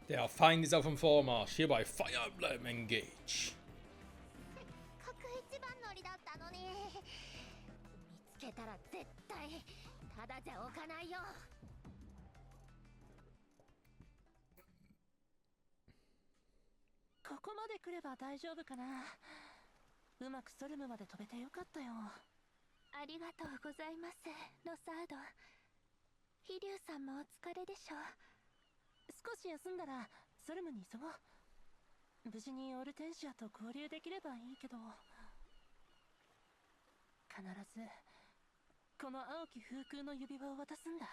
Der Feind ist auf dem Vormarsch. Hier bei Fire Emblem Engage. 一番乗りだったのに見つけたら絶対ただじゃ置かないよ。ここまで来れば大丈夫かな。うまくソルムまで飛べてよかったよ。ありがとうございますロサード。飛竜さんもお疲れでしょう。少し休んだらソルムに急ごう。無事にオルテンシアと交流できればいいけど。必ずこの青き風空の指輪を渡すんだ。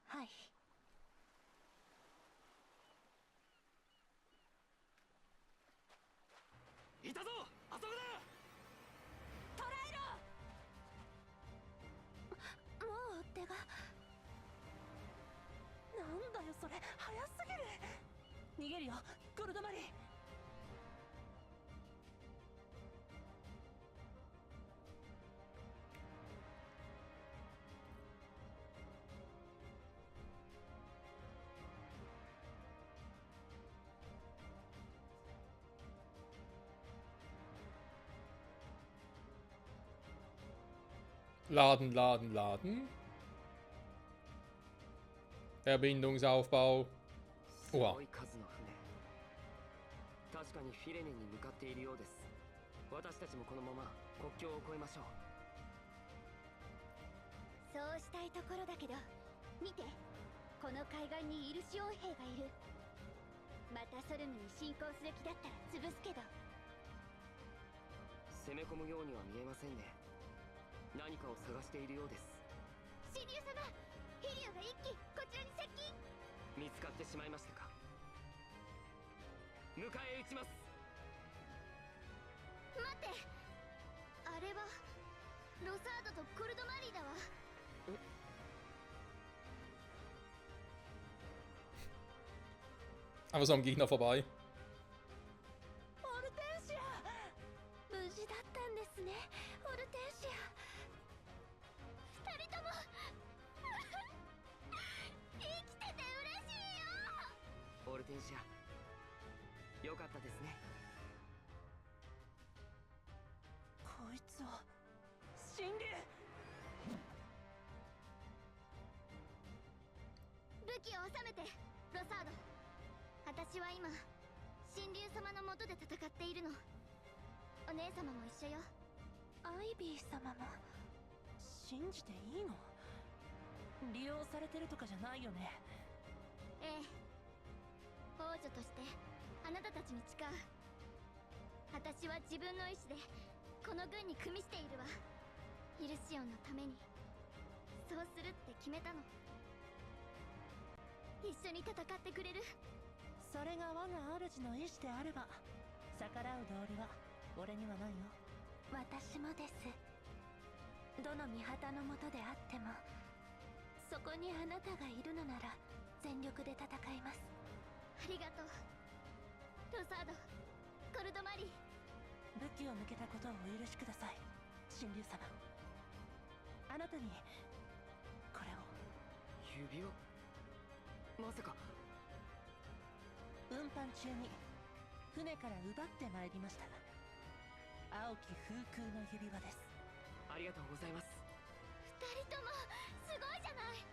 はい。いたぞ、あそこだ。捕らえろ。もう追っ手が。なんだよそれ、早すぎる。逃げるよゴルドマリー。Laden, laden, laden. Verbindungsaufbau. すごい数の船。確かにフィレネに向かっているようです。私たちもこのまま国境を越えましょう。そうしたいところだけど見て、この海岸にイルシオン兵がいる。またソルムに侵攻する気だったら潰すけど。攻め込むようには見えませんね。何かを探しているようです。神竜様、飛竜が一気こちらに接近。見つかってしまいましたか。迎え撃ちます。待って、あれはロサードとコルドマリーだわ。Einfach so am Gegner vorbei. オルテンシア。無事だったんですね、オルテンシア。二人とも生きてて嬉しいよ。オルテンシア、よかったですね。こいつは神竜。武器を収めてロサード。私は今神竜様の下で戦っているの。お姉様も一緒よ。アイビー様も。信じていいの？利用されてるとかじゃないよね。ええ、王女としてあなたたちに誓う。私は自分の意志でこの軍に組みしているわ。イルシオンのためにそうするって決めたの。一緒に戦ってくれる？それが我が主の意志であれば逆らう道理は俺にはないよ。私もです。どの御旗の下であってもそこにあなたがいるのなら全力で戦います。ありがとうロサード、コルドマリー。武器を向けたことをお許しください神竜様。あなたにこれを。指輪、まさか。運搬中に船から奪ってまいりました。青き風空の指輪です。ありがとうございます。二人ともすごいじゃない。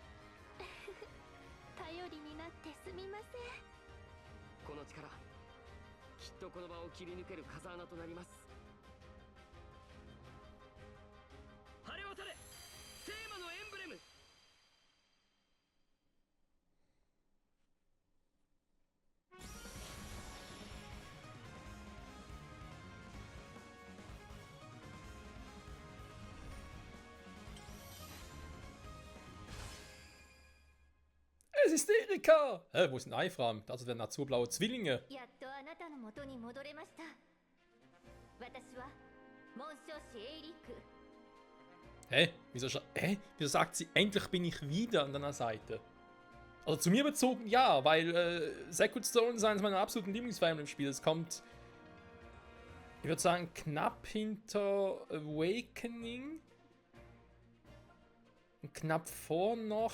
頼りになってすみません。この力、きっとこの場を切り抜ける風穴となります。晴れ渡れ、聖魔のエンブレム。Es ist Erika! Hä, wo ist denn Eifram? Also der naturblaue Zwillinge. やっとあなたの元に戻れました。私は紋章師エイリック。 Hä? Wieso sagt sie, endlich bin ich wieder an deiner Seite? Also zu mir bezogen, ja, weil Sacred Stone ist eines meiner absoluten Lieblingsfire im Spiel. Es kommt, ich würde sagen, knapp hinter Awakening. Und knapp vor noch,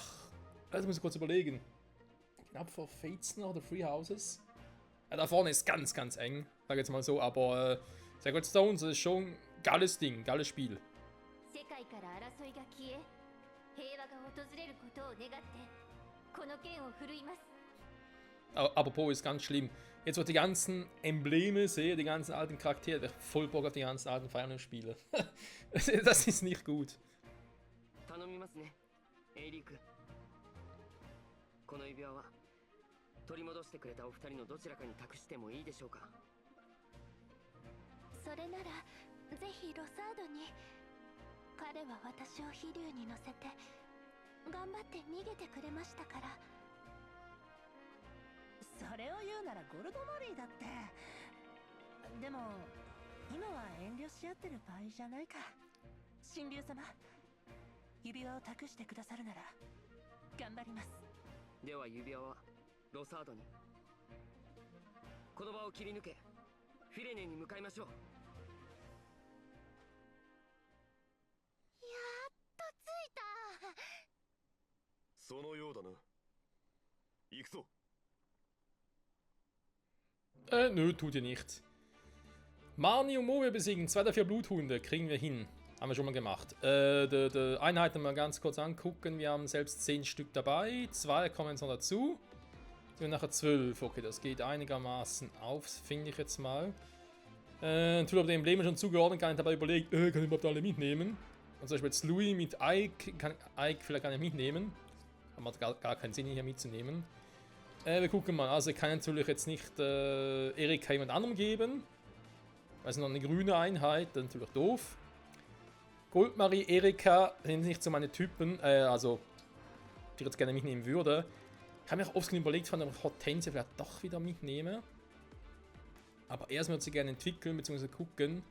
also muss ich kurz überlegen. knapp vor Feitzner oder Three Houses. Ja, da vorne ist ganz, ganz eng, sag ich jetzt mal so, aber Sacred Stones ist schon ein geiles Ding, geiles Spiel. 世界から争いが消え平和が訪れることを願ってこの剣を振るいます。 Apropos ist ganz schlimm. Jetzt, wo ich die ganzen Embleme sehe, die ganzen alten Charaktere, ich hab voll Bock auf die ganzen alten Fire Emblem Spiele. Das ist nicht gut. 頼みますねエイリーク。この指輪は取り戻してくれたお二人のどちらかに託してもいいでしょうか。それならぜひロサードに。彼は私を飛竜に乗せて頑張って逃げてくれましたから。それを言うならゴルドマリーだって。でも今は遠慮し合ってる場合じゃないか。神竜様、指輪を託してくださるなら頑張ります。では指輪はロサードに。この場を切り抜けフィレネに向かいましょう。やっと着いた。そのようだな。行くぞ。Nö, tut ihr nicht. Marni und Moe besiegen 2 der 4 Bluthunde, kriegen wir hin. Haben wir schon mal gemacht. Die Einheiten mal ganz kurz angucken. Wir haben selbst 10 Stück dabei. 2 kommen jetzt noch dazu. Und nachher 12. Okay, das geht einigermaßen auf, finde ich jetzt mal. Natürlich habe ich die Embleme schon zugeordnet, gar nicht dabei überlegt, kann ich überhaupt alle mitnehmen? Und zum Beispiel jetzt Louis mit Ike, kann Ike vielleicht gar nicht mitnehmen. Aber macht gar keinen Sinn, ihn hier mitzunehmen. Wir gucken mal, also ich kann natürlich jetzt nicht Erika jemand anderem geben. Weil es noch eine grüne Einheit, das ist natürlich doof. Goldmarie, Erika sind nicht so meine Typen, also die ich jetzt gerne mitnehmen würde. Ich habe mir auch oft überlegt, ob ich Hortensia vielleicht doch wieder mitnehme. Aber erst würde ich sie gerne entwickeln, bzw. gucken,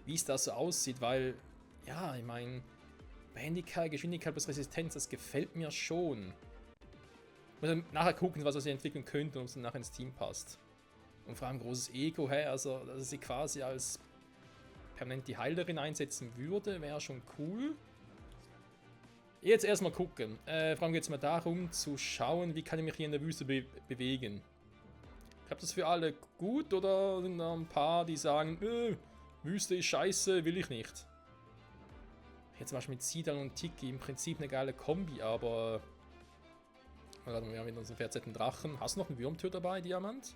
wie es da so aussieht, weil, ja, ich meine, Behendigkeit, Geschwindigkeit plus Resistenz, das gefällt mir schon. Ich muss dann nachher gucken, was sie entwickeln könnte und ob es dann nachher ins Team passt. Und vor allem großes Ego, hey, also, dass ich sie quasi als permanent die Heilerin einsetzen würde, wäre schon cool. Jetzt erstmal gucken. Vor allem geht es mal darum, zu schauen, wie kann ich mich hier in der Wüste bewegen. Ich habe das für alle gut oder sind da ein paar, die sagen, Wüste ist scheiße, will ich nicht. Jetzt zum Beispiel mit Sidal und Tiki im Prinzip eine geile Kombi, aber... Wir haben wieder unseren verzehrten Drachen. Hast du noch einen Würmtöter dabei, Diamant?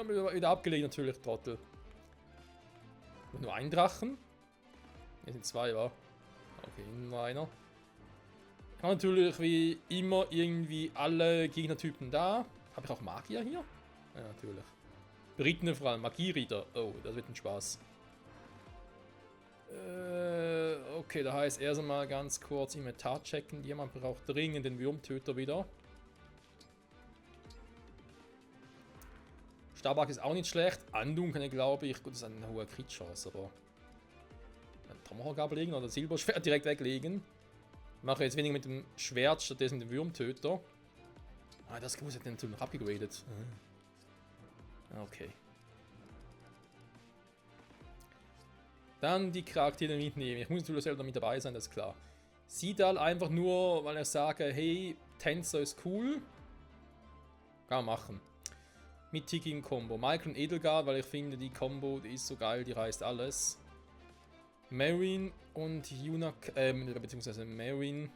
Wieder abgelegt natürlich, Trottel. Nur einen Drachen? Hier sind 2, wa? Okay, nur einer. Ich habe natürlich wie immer irgendwie alle Gegnertypen da. Habe ich auch Magier hier? Ja, natürlich. Berittene vor allem, Magieritter. Oh, das wird ein Spaß. Okay, da heißt erst einmal ganz kurz Inventar checken. Jemand braucht dringend den Würmtöter wieder. Stabak ist auch nicht schlecht. Andun kann ich, glaube ich, gut, das ist eine hohe Crit-Chance, aber... Ein Tomahawk ablegen oder Silberschwert direkt weglegen. Ich mache jetzt weniger mit dem Schwert stattdessen mit dem Würmtöter. Ah, das muss ich natürlich noch abgegradet. Okay. Dann die Charaktere mitnehmen. Ich muss natürlich selber mit dabei sein, das ist klar. Sidal einfach nur, weil ich sage, hey, Tänzer ist cool. Kann man machen. Mit Tiki im Combo. Michael und Edelgard, weil ich finde, die Combo, die ist so geil, die reißt alles. Marin und Yunaka, beziehungsweise Marin,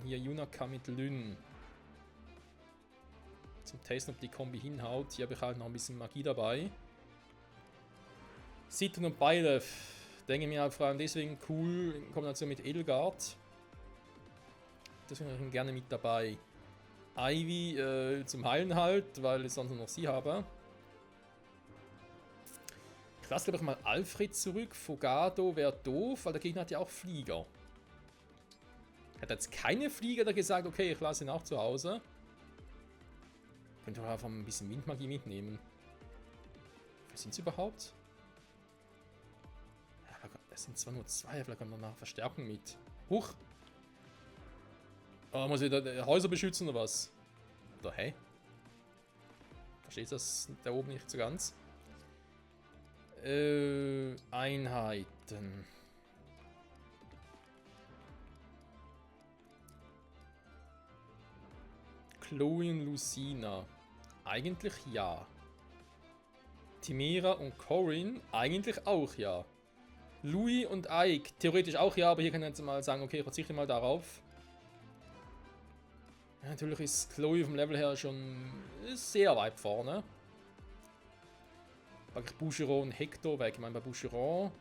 hier Yunaka mit Lyn. Zum Testen, ob die Kombi hinhaut. Hier habe ich halt noch ein bisschen Magie dabei. Citron und Byleth. Denke mir halt vor allem deswegen cool in Kombination mit Edelgard. Deswegen habe ich ihn gerne mit dabei. Ivy zum Heilen halt, weil ich sonst nur noch sie habe. Ich lasse glaube ich mal Alfred zurück. Fogado wäre doof, weil der Gegner hat ja auch Flieger. Hat jetzt keine Flieger, der gesagt, okay, ich lasse ihn auch zu Hause. Könnte man einfach ein bisschen Windmagie mitnehmen. Wie sind sie überhaupt? Ja, das sind zwar nur 2, vielleicht kommt noch eine Verstärkung mit. Huch! Oh, muss ich da Häuser beschützen oder was? Oder hä? Verstehst du das da oben nicht so ganz? Einheiten. Chloe und Lucina? Eigentlich ja. Timera und Corin? Eigentlich auch ja. Louis und Ike? Theoretisch auch ja, aber hier kann ich jetzt mal sagen, okay, ich verzichte mal darauf. Ja, natürlich ist Chloe vom Level her schon sehr weit vorne. Packe ich Boucheron und Hector weg. Ich meine, bei Boucheron.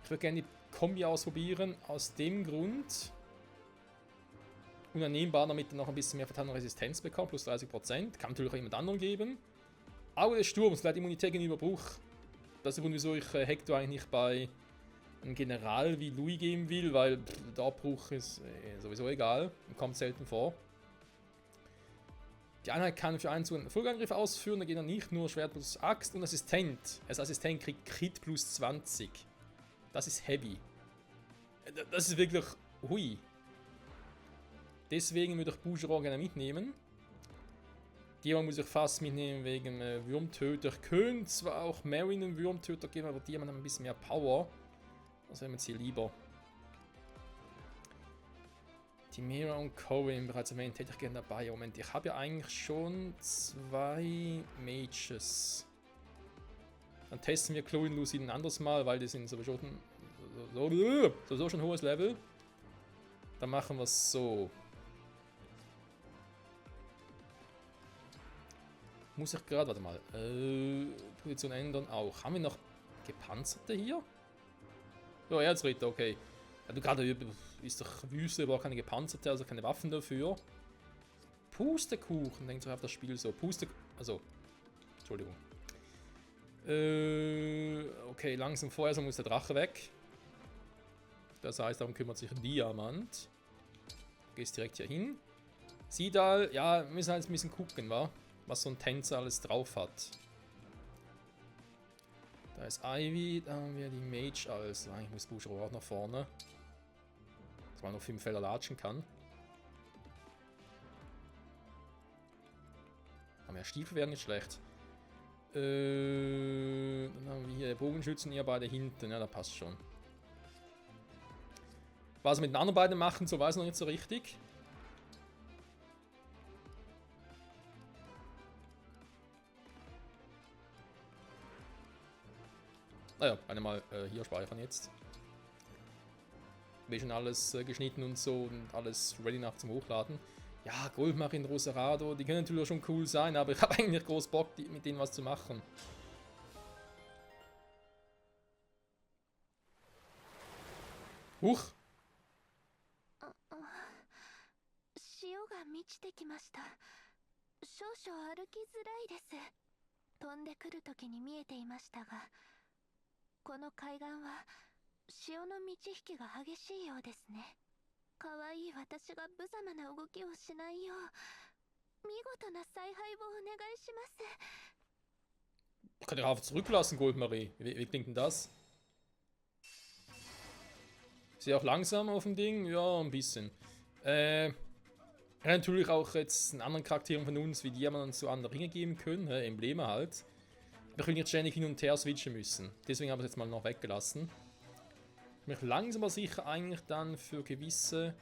Ich würde gerne die Kombi ausprobieren, aus dem Grund. Unannehmbar, damit er noch ein bisschen mehr Verteidigung und Resistenz bekommt, plus 30%. Kann natürlich auch jemand anderen geben. Auge des Sturms, gleich Immunität gegenüber Bruch. Das ist der Grund, wieso ich Hector eigentlich nicht bei einem General wie Louis geben will, weil der Abbruch ist sowieso egal und kommt selten vor. Die Einheit kann für einen Zug einen Folgeangriff ausführen, da geht dann nicht nur Schwert plus Axt und Assistent. Als Assistent kriegt Crit plus 20. Das ist heavy. Das ist wirklich hui. Deswegen würde ich Boucheron gerne mitnehmen. Die muss ich fast mitnehmen wegen Würmtöter. Ich könnte zwar auch Marin einen Würmtöter geben, aber die haben ein bisschen mehr Power. Das wäre mir jetzt hier lieber. Timera und Corin bereits erwähnt, hätte ich gerne dabei. Moment, ich habe ja eigentlich schon 2 Mages. Dann testen wir Chloe und Lucy ein anderes Mal, weil die sind sowieso schon ein hohes Level. Dann machen wir es so. Muss ich gerade, warte mal, Position ändern auch. Haben wir noch Gepanzerte hier? Ja, Erzritter, okay. Ja, du gerade ist doch Wüste, braucht keine Gepanzerte, also keine Waffen dafür. Pustekuchen, denkt sich auf das Spiel so. Also, Entschuldigung. Okay, langsam vorher muss der Drache weg. Das heißt, darum kümmert sich Diamant. Gehst direkt hier hin. Sidal, ja, wir müssen halt ein bisschen gucken, wa? Was so ein Tänzer alles drauf hat. Da ist Ivy, da haben wir die Mage als. Ich muss Boucheron auch nach vorne. Dass man noch 5 Felder latschen kann. Aber ja, Stiefel wären nicht schlecht. Dann haben wir hier Bogenschützen, ihr beide hinten. Ja, da passt schon. Was wir mit den anderen beiden machen, so weiß ich noch nicht so richtig. Naja, einmal hier speichern jetzt. Wir schon alles geschnitten und so und alles ready nach zum Hochladen. Ja, Goldmarin, Rosarado, die können natürlich schon cool sein, aber ich habe eigentlich groß Bock, mit denen was zu machen. Huch! 潮が満ちてきました。少々歩きづらいです。飛んでくる時に見えていましたが、この海岸は潮の満ち引きが激しいようですね。可愛い私が無様な動きをしないよう、見事な采配をお願いします。Ich kann die Hafe zurücklassen, Goldmarie. Wie klingt denn das? Ist sie auch langsam auf dem Ding? Ja, ein bisschen. Natürlich auch jetzt einen anderen Charakteren von uns, wie die man zu anderen Ringe geben können, Embleme halt. Aber ich will nicht ständig hin und her switchen müssen. Deswegen habe ich es jetzt mal noch weggelassen. Ich möchte langsam aber sicher eigentlich dann für gewisse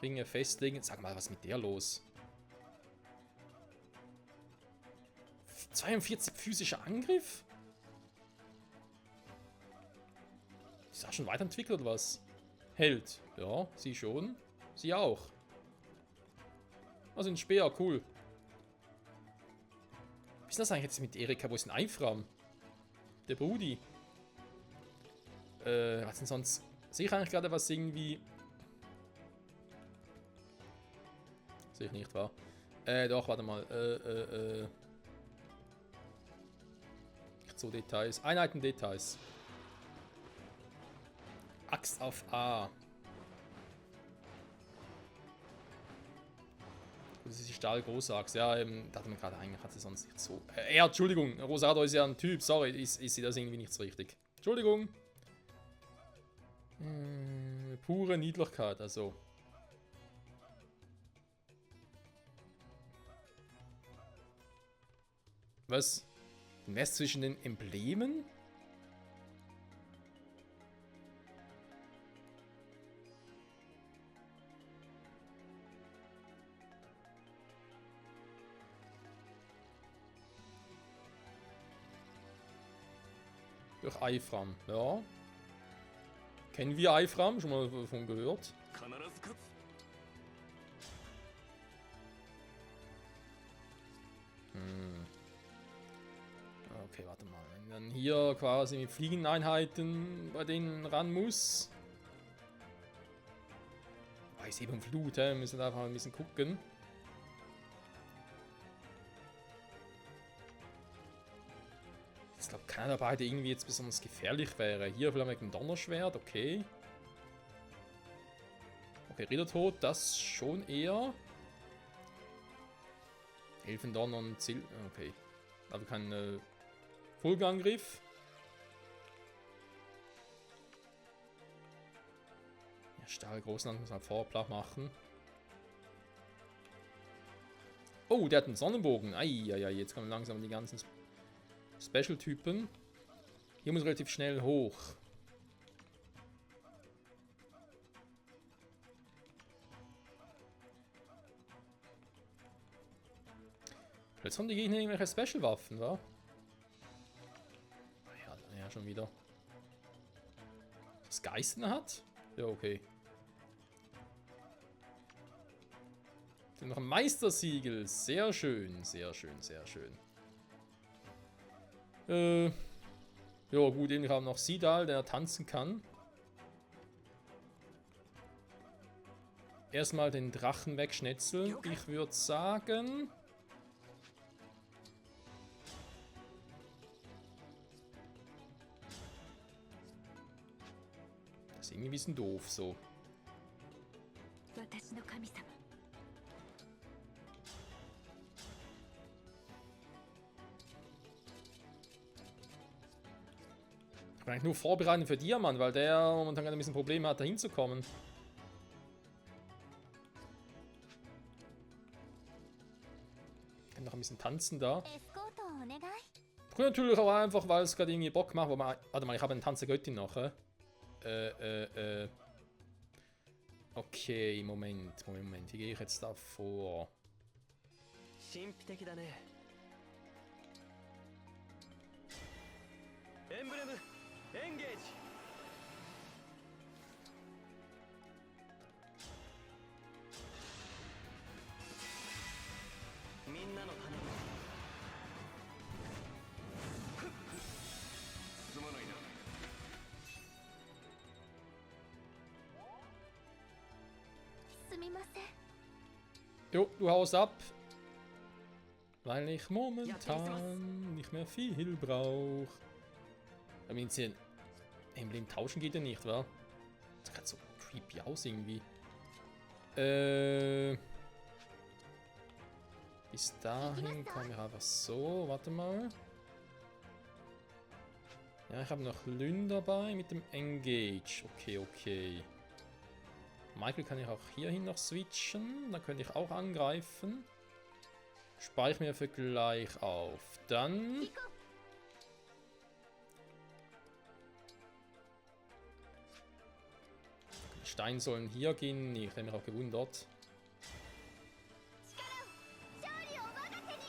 Ringe festlegen. Sag mal, was ist mit der los? 42 physischer Angriff? Ist das schon weiterentwickelt oder was? Held. Ja, sie schon. Sie auch. Also ein Speer, cool. Wie ist das eigentlich jetzt mit Erika? Wo ist denn Eifram? Der Brudi. Was denn sonst? Sehe ich eigentlich gerade was irgendwie... Sehe ich nicht, wahr? Doch, warte mal. Nicht so Details. Einheiten-Details. Axt auf A. Das ist die Stahl-Großaxt. Ja, dachte man gerade, eigentlich hat sie sonst nicht so. Entschuldigung, Rosado ist ja ein Typ. Sorry, ist sie das irgendwie nicht so richtig. Entschuldigung. Pure Niedlichkeit, also. Was? Den Rest zwischen den Emblemen? Durch Eifram, ja. Kennen wir Eifram? Schon mal davon gehört. 必ず勝つ Okay, warte mal. Wenn dann hier quasi mit Fliegeneinheiten bei denen ran muss. Bei 7 Flut, wir müssen einfach mal ein bisschen gucken. Ich glaube, keiner der beiden irgendwie jetzt besonders gefährlich wäre. Hier vielleicht mit dem Donnerschwert, okay. Okay, Rittertod, das schon eher. Elfendonner und okay. Aber kein Fulgangriff. Ja, Stahl Großland muss halt Vorplan machen. Oh, der hat einen Sonnenbogen. Eieiei, jetzt kommen langsam die ganzen Special-Typen. Hier muss relativ schnell hoch. Jetzt haben die Gegner irgendwelche Special-Waffen, wa? Ja, schon wieder. Das Geißen hat? Ja, okay. Dann noch ein Meistersiegel. Sehr schön, sehr schön, sehr schön. Ja, gut, wir haben noch Sidal, der tanzen kann. Erstmal den Drachen wegschnetzeln. Ich würde sagen. Das ist irgendwie ein bisschen doof so. 私の神様 Ich bin eigentlich nur vorbereiten für Diamant, weil der momentan ein bisschen Probleme hat, da hinzukommen. Ich kann noch ein bisschen tanzen da. エスコートをお願い Früher natürlich auch einfach, weil es gerade irgendwie Bock macht. Warte mal, ich habe eine Tanzergöttin noch. Okay, Moment. Wie gehe ich jetzt da vor? 神秘的だね。エンブレムエンゲージ。みんなのために。すまないな すみません Jo, du haust ab. Weil ich momentan nicht mehr viel brauche. Aber wenn sie ein Emblem tauschen geht ja nicht, wa? Das sieht grad so creepy aus irgendwie. Bis dahin komme ich einfach so. Warte mal. Ja, ich habe noch Lynn dabei mit dem Engage. Okay. Michael kann ich auch hierhin noch switchen. Da könnte ich auch angreifen. Speichere mir für gleich auf. Dann... Die Steine sollen hier gehen. Ich habe mich auch gewundert. 勝利を我が手に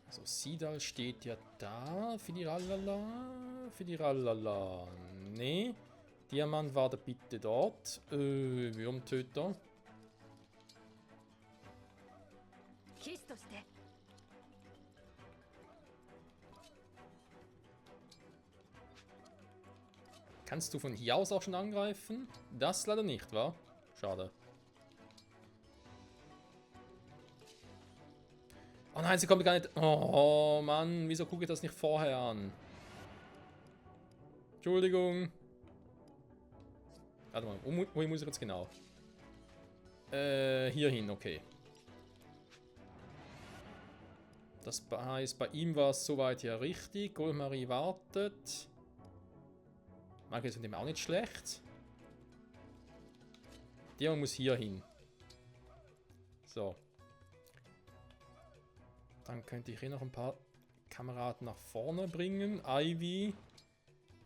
Also Sidal steht ja da. Für die Rallala. Nee. Diamant war da bitte dort. Würmtöter. 騎士として Kannst du von hier aus auch schon angreifen? Das leider nicht, wa? Schade. Oh nein, sie kommt gar nicht... Oh Mann, wieso gucke ich das nicht vorher an? Entschuldigung. Warte mal, wohin muss ich jetzt genau? Hier hin, okay. Das heißt, bei ihm war es soweit ja richtig. Goldmarie wartet. Mag ist mit dem auch nicht schlecht. Der muss hier hin. So. Dann könnte ich hier noch ein paar Kameraden nach vorne bringen. Ivy.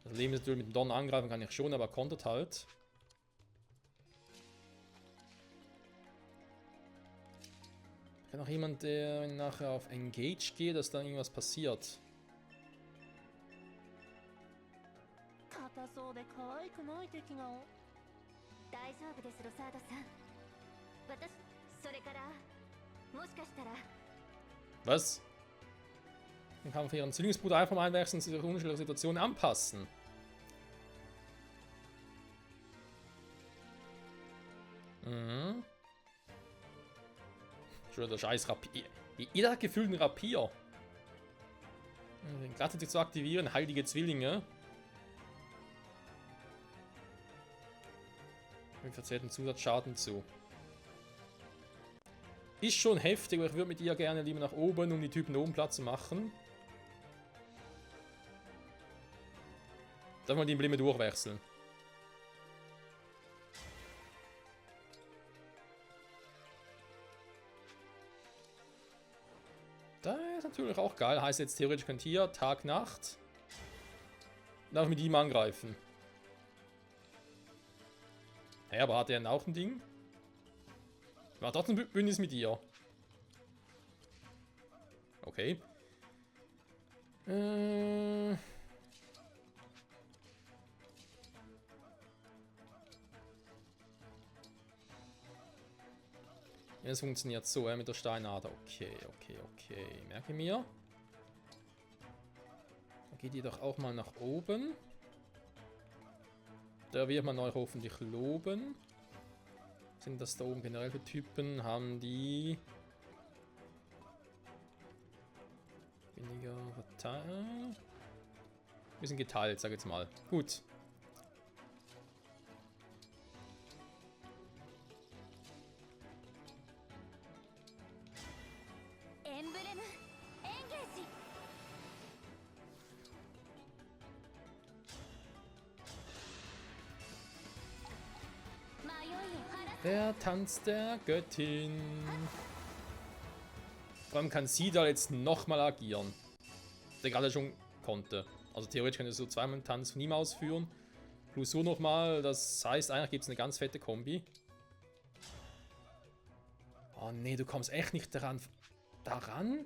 Das Lebensmittel mit dem Donner angreifen kann ich schon, aber kontert halt. Kann auch jemand, der nachher auf Engage geht, dass dann irgendwas passiert. 硬そうで可愛くない敵が。大丈夫ですロサードさん。私それからもしかしたら Was? Dann kann man für ihren Zwillingsbruder einfach mal einwechseln und sich der unterschiedlichen Situation anpassen. Mhm. Schon der scheiß Rapier. Jeder hat gefühlt einen Rapier. Den gleichzeitig zu aktivieren, heilige Zwillinge. Mit verzerrten Zusatzschaden zu. Ist schon heftig, aber ich würde mit ihr gerne lieber nach oben, um die Typen oben Platz zu machen. Darf man die Embleme durchwechseln. Das ist natürlich auch geil. Heißt jetzt theoretisch könnt ihr Tag, Nacht. Darf ich mit ihm angreifen. Ja, aber hat er auch ein Ding? War trotzdem ein Bündnis mit ihr. Okay. Es funktioniert so, mit der Steinader. Okay. Merke mir. Dann geht ihr doch auch mal nach oben. Da wird man euch hoffentlich loben. Sind das da oben generell für Typen? Haben die weniger verteilt? Wir sind geteilt, sag jetzt mal. Gut. Emblem Engage. Der Tanz der Göttin. Vor allem kann sie da jetzt nochmal agieren. Der gerade schon konnte. Also theoretisch könnte so zweimal einen Tanz von ihm ausführen. Plus so nochmal. Das heißt, eigentlich gibt es eine ganz fette Kombi. Oh nee, du kommst echt nicht daran. Warte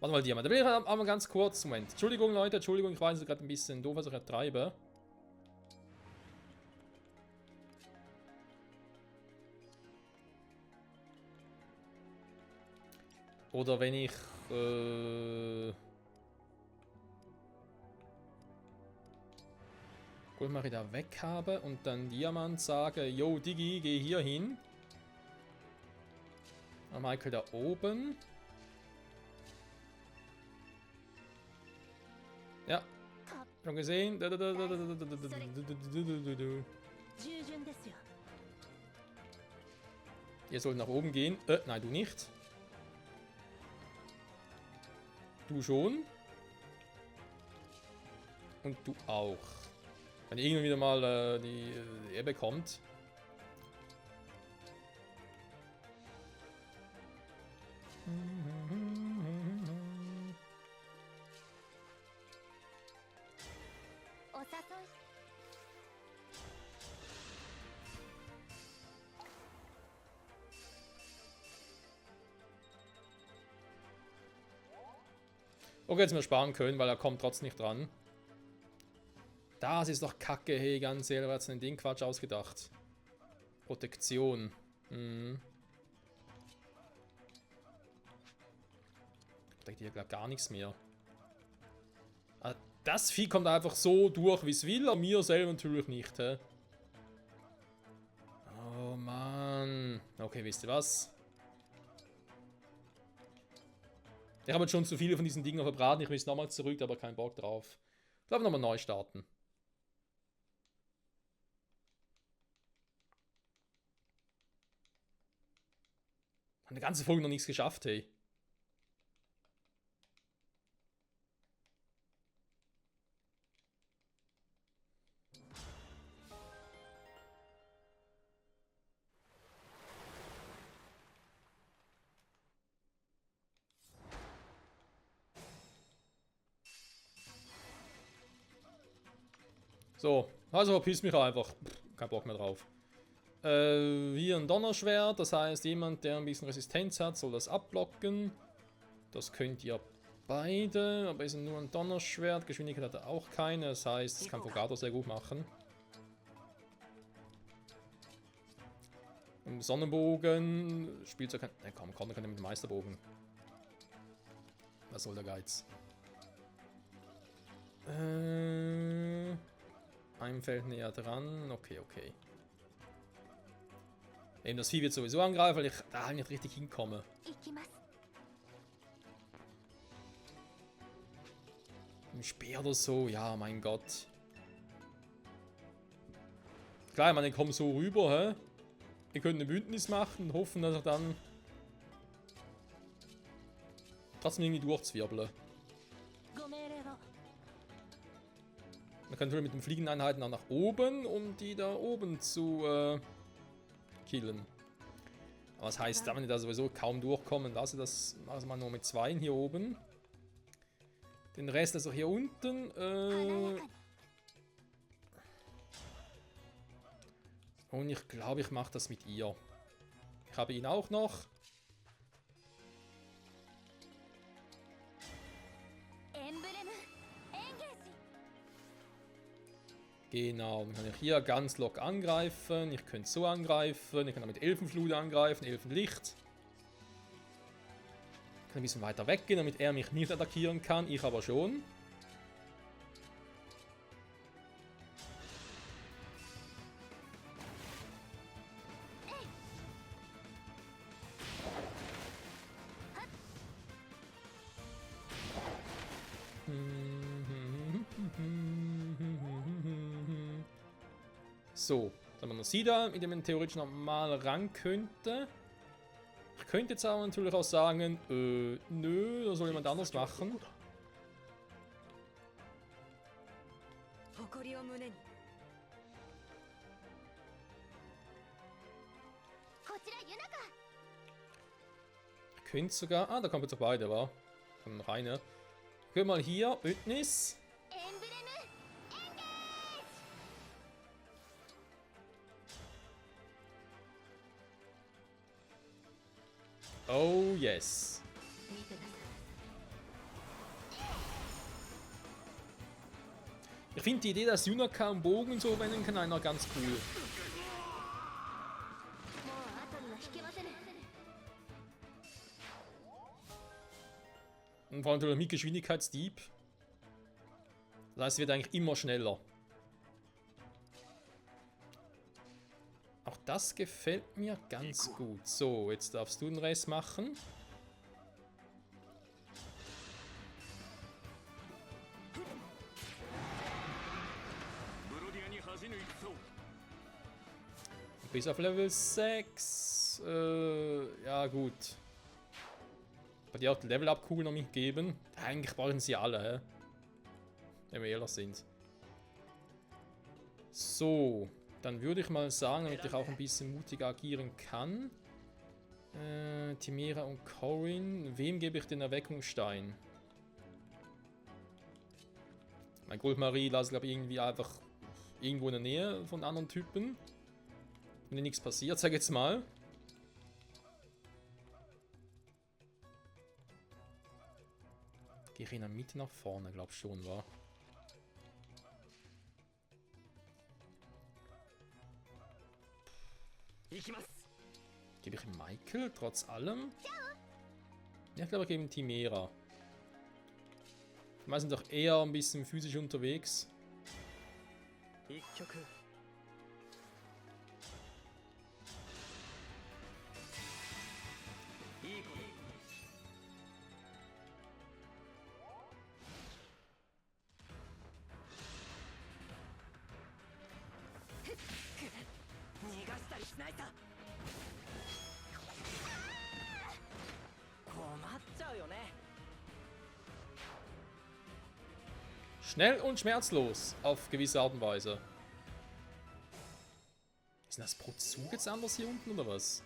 mal, Diamant. Da bin ich aber ganz kurz. Moment. Entschuldigung, Leute. Entschuldigung, ich weiß, es ist gerade ein bisschen doof, was ich gerade treibe. Oder wenn ich... Goldmarie da weg habe und dann Diamant sage, yo Digi, geh hier hin. Michael da oben. Ja, schon gesehen. Ihr sollt nach oben gehen. Nein, du nicht. Du schon. Und du auch. Wenn irgendwann wieder mal die Ebbe kommt. Okay, jetzt mal sparen können, weil er kommt trotzdem nicht dran. Das ist doch kacke, hey, ganz ehrlich, wer hat sich den Quatsch ausgedacht? Protektion. Da geht ja gar nichts mehr. Das Vieh kommt einfach so durch, wie es will, aber mir selber natürlich nicht, hä? Oh Mann. Okay, wisst ihr was? Ich habe jetzt schon zu viele von diesen Dingen verbraten. Ich will es nochmal zurück, aber keinen Bock drauf. Ich glaube, nochmal neu starten. Eine ganze Folge noch nichts geschafft, hey. So, also verpiss mich einfach. Pff, kein Bock mehr drauf. Hier ein Donnerschwert, das heißt, jemand, der ein bisschen Resistenz hat, soll das abblocken. Das könnt ihr beide, aber ist nur ein Donnerschwert. Geschwindigkeit hat er auch keine, das heißt, das kann Fogado sehr gut machen. Im Sonnenbogen spielt er kein. Ne, komm, Connor kann er mit dem Meisterbogen. Was soll der Geiz? Ein Feld näher dran. Okay, okay. Eben das Vieh wird sowieso angreifen, weil ich da nicht richtig hinkomme. 行きます。 Ein Speer oder so, ja, mein Gott. Klar, ich meine, ich komme so rüber, hä? Wir können ein Bündnis machen und hoffen, dass er dann trotzdem irgendwie durchzwirbeln. ご命令を。 Man kann natürlich mit den Fliegeneinheiten auch nach oben, um die da oben zu killen. Aber das heißt, wenn ich da sowieso kaum durchkommen lasse, das mache ich mal nur mit 2 hier oben. Den Rest also hier unten. Und ich glaube, ich mache das mit ihr. Ich habe ihn auch noch. エンブレムエンゲージ。 Genau, dann kann ich hier ganz locker angreifen. Ich könnte so angreifen. Ich kann mit Elfenflut angreifen, Elfenlicht. Ich kann ein bisschen weiter weggehen, damit er mich nicht attackieren kann. Ich aber schon. So, dann haben wir noch Sida, mit dem man theoretisch normal ran könnte. Ich könnte jetzt aber natürlich auch sagen, nö, da soll jemand anders machen. 誇りを胸に。こちらユナカ。 Ich könnte sogar, da kommen jetzt beide, wa? Kommt noch eine. Gehen wir mal hier, Bündnis. エンブレムエンゲージ。 Oh yes. 見てなさい。 Ich finde die Idee, dass Junaka einen Bogen so wenden kann, einer ganz cool. もう後には引けません。 Und vor allem natürlich mit Geschwindigkeitsdieb. Das heißt, es wird eigentlich immer schneller. Auch das gefällt mir ganz gut. So, jetzt darfst du den Rest machen. Bis auf Level 6. Ja, gut. Bei dir auch die Level-Up-Kugel noch mitgeben. Eigentlich brauchen sie alle, hä? Wenn wir ehrlich sind. So, dann würde ich mal sagen, damit ich auch ein bisschen mutiger agieren kann. Timera und Corin. Wem gebe ich den Erweckungsstein? Mein Goldmarie lasse ich, glaube ich, irgendwie einfach irgendwo in der Nähe von anderen Typen. Wenn nichts passiert, sag jetzt mal. Gehe ich in der Mitte nach vorne, glaub schon, wa? Gebe ich ihm Michael, trotz allem? Ja, ich glaube, ich gebe ihm Timera. Wir sind doch eher ein bisschen physisch unterwegs. Schnell und schmerzlos, auf gewisse Art und Weise. Ist das pro Zug jetzt anders hier unten, oder was?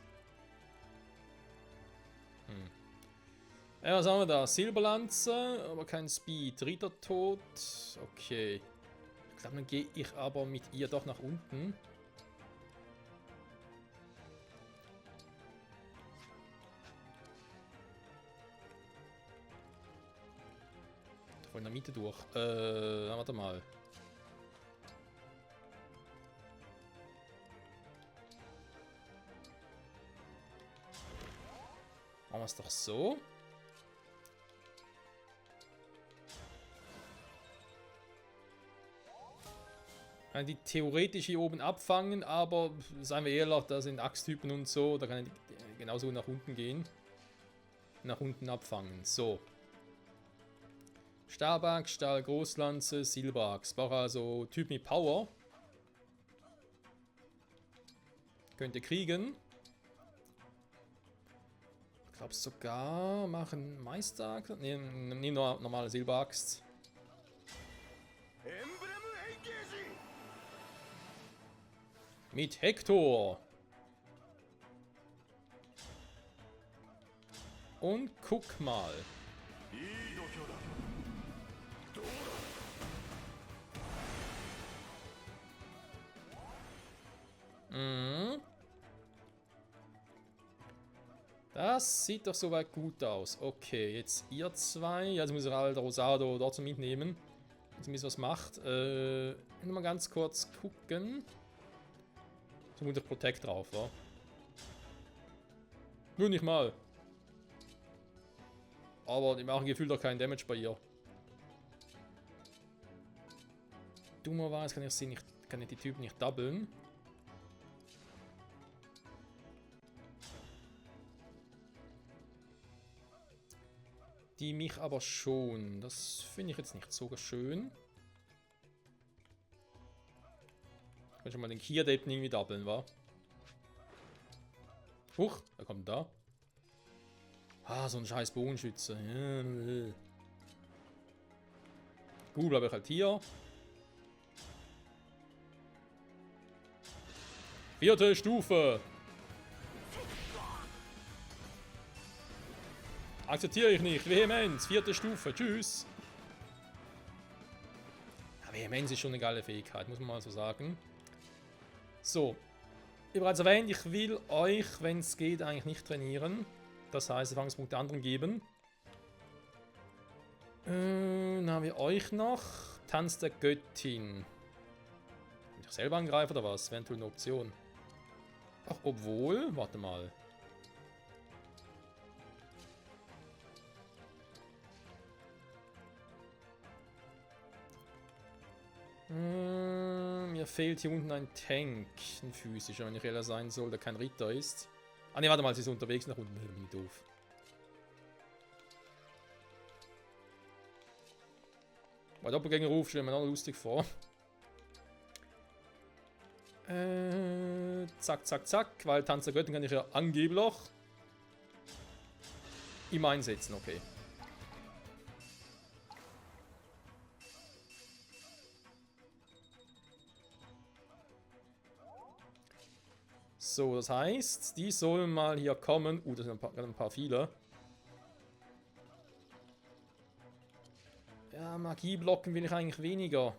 Ja, was haben wir da? Silberlanze, aber kein Speed. Ritter tot. Okay. Ich glaube, dann gehe ich aber mit ihr doch nach unten. Voll in der Mitte durch. Warte mal. Machen wir es doch so. Kann die theoretisch hier oben abfangen, aber seien wir ehrlich, da sind Axttypen und so, da kann ich genauso nach unten gehen. Nach unten abfangen. So. Stahlback, Stahl, Großlanze, Silberax. Braucht also Typ mit Power. Könnte kriegen. Ich glaube sogar machen Meister. Ne, nur normale Silberaxt. Mit Hector. Und guck mal. Mhm. Das sieht doch soweit gut aus. Okay, jetzt ihr zwei. Jetzt muss ich halt Rosado dort mitnehmen. Jetzt ein bisschen was macht. Mal ganz kurz gucken. So muss ich Protect drauf, wa? Nur nicht mal. Aber die machen gefühlt auch keinen Damage bei ihr. Dummerweise kann ich sie nicht, kann ich die Typen nicht doublen. Die mich aber schon. Das finde ich jetzt nicht so schön. Ich kann schon mal den Kia-Deppen irgendwie doublen, wa? Huch, wer kommt da? Ah, so ein scheiß Bogenschütze. Ja. Gut, bleibe ich halt hier. 4. Stufe. Akzeptiere ich nicht. Vehemenz, 4. Stufe. Tschüss. Ja, Vehemenz ist schon eine geile Fähigkeit, muss man mal so sagen. So. Wie bereits erwähnt, ich will euch, wenn es geht, eigentlich nicht trainieren. Das heißt, Erfahrungspunkte anderen geben. Dann haben wir euch noch. Tanz der Göttin. Kann ich selber angreifen oder was? Wäre eine Option. Ach, obwohl, warte mal. Mir fehlt hier unten ein Tank, ein physischer, wenn ich ehrlich sein soll, der kein Ritter ist. Ah ne, warte mal, sie ist unterwegs nach unten, bin ich doof. Bei Doppelgängerruf stelle ich mir noch lustig vor. Zack, zack, zack, weil Tanz der Göttin kann ich ja angeblich immer einsetzen, okay. So, das heißt, die sollen mal hier kommen. Das sind ein paar viele. Ja, Magie blocken will ich eigentlich weniger.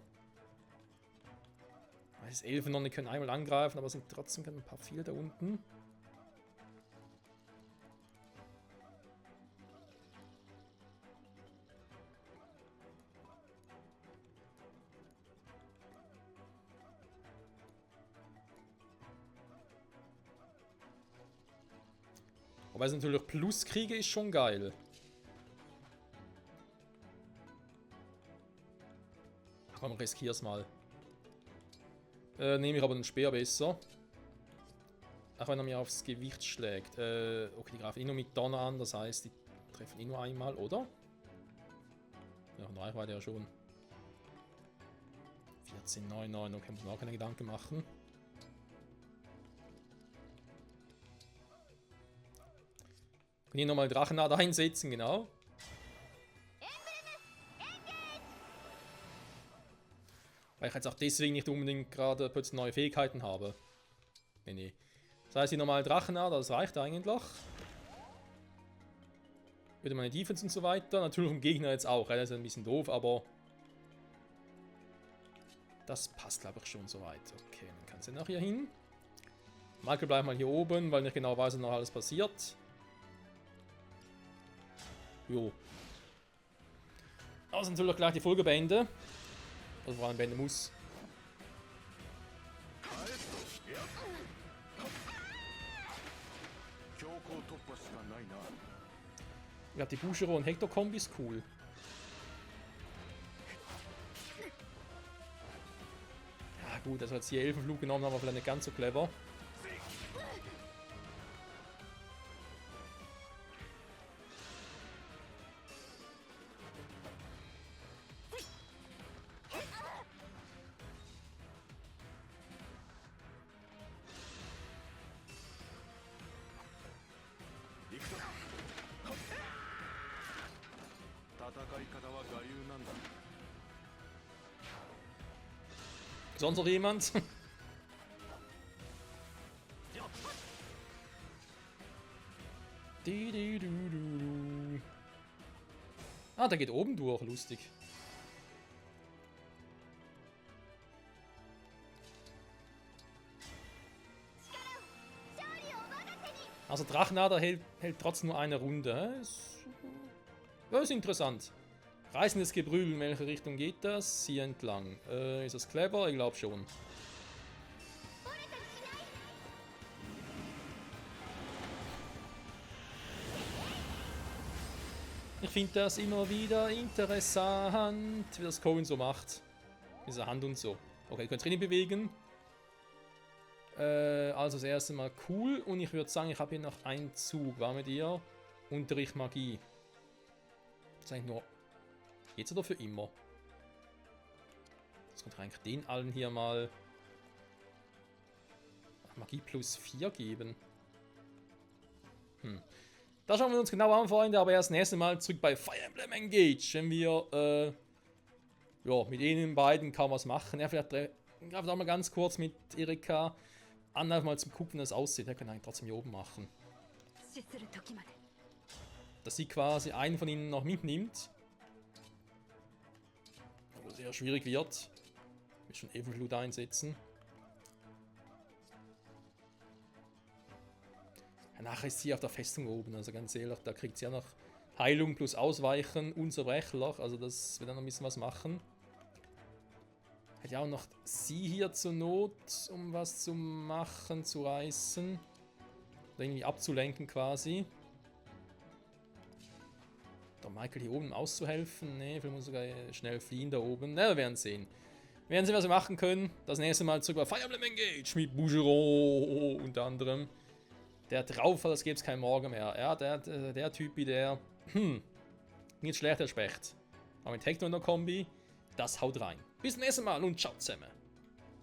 Das Elfen noch nicht können einmal angreifen, aber es sind trotzdem ein paar viele da unten. Aber es natürlich Pluskriege ist schon geil. Komm, riskier's mal. Nehme ich aber den Speer besser. Auch wenn er mir aufs Gewicht schlägt. Okay, die greifen eh nur mit Donner an, das heißt, die treffen eh nur einmal, oder? Ja, in Reichweite ja schon. 14, 9, 9, okay, muss man auch keine Gedanken machen. Kann hier nochmal Drachenader einsetzen, genau. Weil ich jetzt auch deswegen nicht unbedingt gerade plötzlich neue Fähigkeiten habe. Nee. Das heißt, die normale Drachenader, das reicht eigentlich. Würde meine Defense und so weiter. Natürlich vom Gegner jetzt auch. Das ist ein bisschen doof, aber... Das passt, glaube ich, schon soweit. Okay, dann kann sie noch hier hin. Michael bleibt mal hier oben, weil ich nicht genau weiß, was noch alles passiert. Jo. Also natürlich gleich die Folge beenden. Also vor allem beenden muss. Ich glaube, die Bushiro und Hector-Kombi ist cool. Ja gut, also jetzt hier Elfenflug genommen haben, wir vielleicht nicht ganz so clever. Sonst noch jemand? Ah, der geht oben durch, lustig. Also Drachenader hält trotzdem nur eine Runde. Ist interessant. Reißendes Gebrüll, in welche Richtung geht das? Hier entlang. Ist das clever? Ich glaube schon. Ich finde das immer wieder interessant, wie das Cohen so macht. Mit dieser Hand und so. Okay, ihr könnt drinnen bewegen. Also das erste Mal cool. Und ich würde sagen, ich habe hier noch einen Zug. War mit ihr? Unterricht Magie. Das ist eigentlich nur... Jetzt oder für immer? Jetzt könnte ich eigentlich den allen hier mal... Magie plus 4 geben. Da schauen wir uns genau an, Freunde. Aber erst nächstes Mal zurück bei Fire Emblem Engage. Wenn wir... ja, mit ihnen beiden kaum was machen. Ja, vielleicht greift auch mal ganz kurz mit Erika an, einfach mal zum Gucken, wie das aussieht. Er kann eigentlich trotzdem hier oben machen. Dass sie quasi einen von ihnen noch mitnimmt. Aber sehr schwierig wird. Ich will schon Evenflut einsetzen. Ja, nachher ist sie auf der Festung oben, also ganz ehrlich, da kriegt sie ja noch Heilung plus Ausweichen, unzerbrechlich. Also das wird dann noch ein bisschen was machen. Hätte ja auch noch sie hier zur Not, um was zu machen, zu reißen. Oder irgendwie abzulenken quasi. Der Michael hier oben auszuhelfen. Ne, vielleicht muss sogar schnell fliehen da oben. Na, wir werden sehen. Wir werden sehen, was wir machen können. Das nächste Mal zurück bei Fire Emblem Engage mit Bushiro unter anderem. Der drauf hat, als gäbe es keinen Morgen mehr. Ja, der Typi, der... nicht schlecht, der Specht. Aber mit Hector in der Kombi, das haut rein. Bis zum nächsten Mal und ciao zusammen.